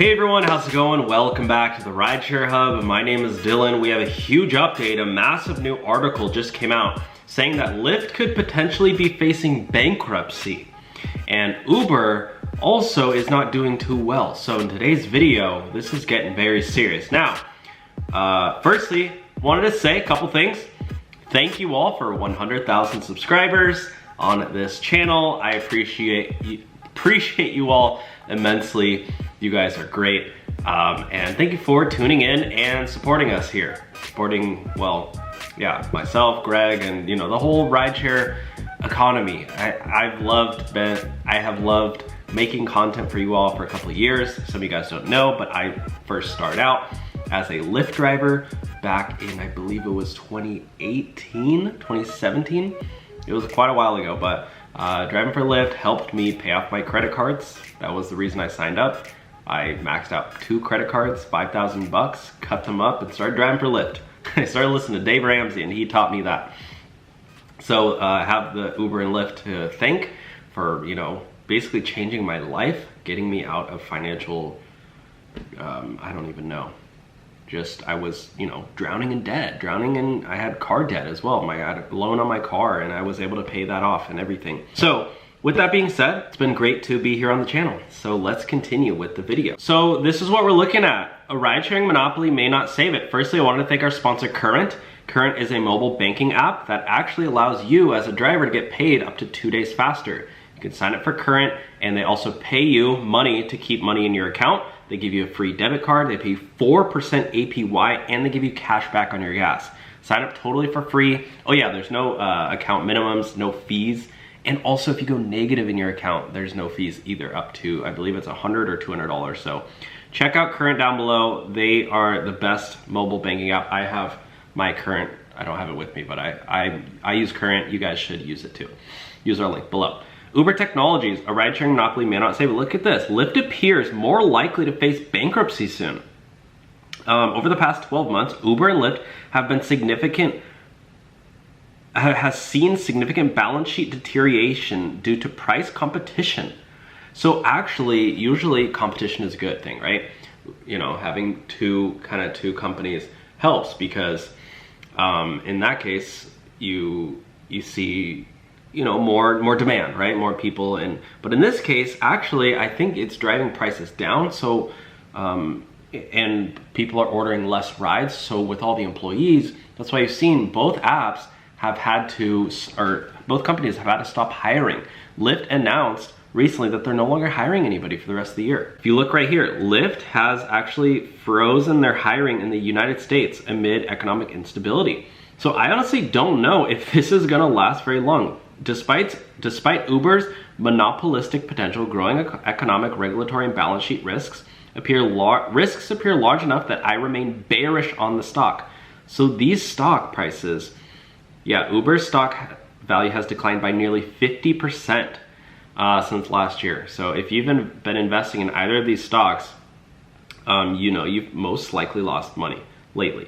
Hey everyone, how's it going? Welcome back to the Rideshare Hub. My name is Dylan. We have a huge update. A massive new article just came out saying that Lyft could potentially be facing bankruptcy. And Uber also is not doing too well. So in today's video, this is getting very serious. Now, firstly, wanted to say a couple things. Thank you all for 100,000 subscribers on this channel. I appreciate you all immensely. You guys are great. And thank you for tuning in and supporting us here. Supporting, well, yeah, myself, Greg, and you know, the whole rideshare economy. I have loved making content for you all for a couple of years. Some of you guys don't know, but I first started out as a Lyft driver back in, I believe it was 2017. It was quite a while ago, but driving for Lyft helped me pay off my credit cards. That was the reason I signed up. I maxed out 2 credit cards, 5,000 bucks, cut them up and started driving for Lyft. I started listening to Dave Ramsey and he taught me that. So I have the Uber and Lyft to thank for, you know, basically changing my life, getting me out of financial, I don't even know. I was, you know, drowning in debt, I had car debt as well. I had a loan on my car and I was able to pay that off and everything. So with that being said, it's been great to be here on the channel. So let's continue with the video. So this is what we're looking at. A ride-sharing monopoly may not save it. Firstly, I wanted to thank our sponsor, Current. Current is a mobile banking app that actually allows you as a driver to get paid up to 2 days faster. You can sign up for Current and they also pay you money to keep money in your account. They give you a free debit card, they pay 4% APY, and they give you cash back on your gas. Sign up totally for free. Oh yeah, there's no account minimums, no fees. And also if you go negative in your account, there's no fees either, up to, I believe it's $100 or $200. So check out Current down below. They are the best mobile banking app. I have my Current, I don't have it with me, but I use Current. You guys should use it too. Use our link below. Uber Technologies, a ride-sharing monopoly may not save it. Look at this. Lyft appears more likely to face bankruptcy soon. Over the past 12 months, Uber and Lyft has seen significant balance sheet deterioration due to price competition. So actually, usually competition is a good thing, right? You know, having two companies helps because in that case, you see, you know, more demand, right? More people, but in this case, actually, I think it's driving prices down. So, and people are ordering less rides. So with all the employees, that's why you've seen both apps have had to, or both companies have had to stop hiring. Lyft announced recently that they're no longer hiring anybody for the rest of the year. If you look right here, Lyft has actually frozen their hiring in the United States amid economic instability. So I honestly don't know if this is gonna last very long. Despite Uber's monopolistic potential, growing economic, regulatory, and balance sheet risks appear large enough that I remain bearish on the stock. So these stock prices, yeah, Uber's stock value has declined by nearly 50% since last year. So if you've been investing in either of these stocks, you know, you've most likely lost money lately.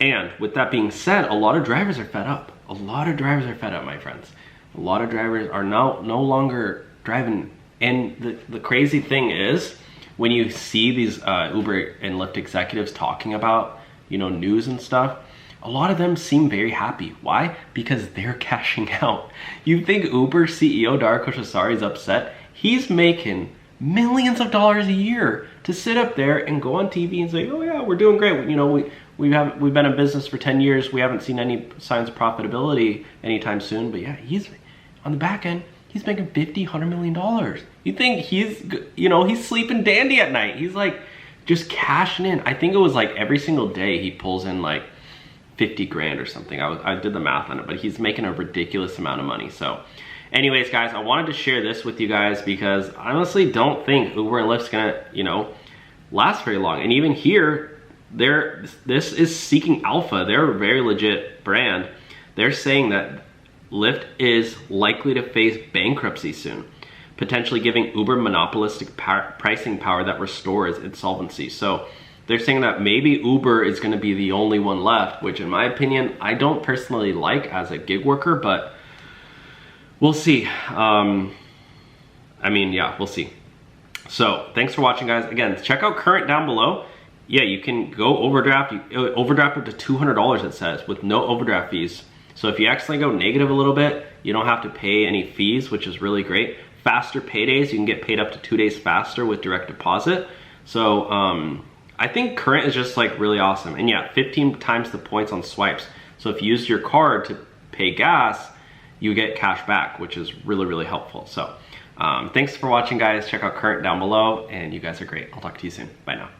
And with that being said, a lot of drivers are fed up. A lot of drivers are fed up, my friends. A lot of drivers are no longer driving. And the crazy thing is, when you see these Uber and Lyft executives talking about, you know, news and stuff, a lot of them seem very happy. Why? Because they're cashing out. You think Uber CEO Dara Khosrowshahi is upset? He's making millions of dollars a year to sit up there and go on TV and say, oh yeah, we're doing great. You know, we've been in business for 10 years. We haven't seen any signs of profitability anytime soon. But yeah, he's on the back end. He's making $50-100 million. You think he's, you know, he's sleeping dandy at night. He's like just cashing in. I think it was like every single day he pulls in like 50 grand or something. I did the math on it, but he's making a ridiculous amount of money. So anyways, guys, I wanted to share this with you guys because I honestly don't think Uber and Lyft's gonna, you know, last very long. And even here, this is Seeking Alpha. They're a very legit brand. They're saying that Lyft is likely to face bankruptcy soon, potentially giving Uber monopolistic pricing power that restores its solvency. So they're saying that maybe Uber is going to be the only one left, which in my opinion, I don't personally like as a gig worker, but we'll see. I mean, yeah, we'll see. So thanks for watching, guys. Again, check out current down below. Yeah, you can go overdraft, overdraft up to $200 it says, with no overdraft fees. So if you accidentally go negative a little bit, you don't have to pay any fees, which is really great. Faster paydays, you can get paid up to 2 days faster with direct deposit. So I think current is just like really awesome. And yeah, 15 times the points on swipes. So if you use your card to pay gas, you get cash back, which is really, really helpful. So thanks for watching, guys. Check out current down below, and you guys are great. I'll talk to you soon. Bye now.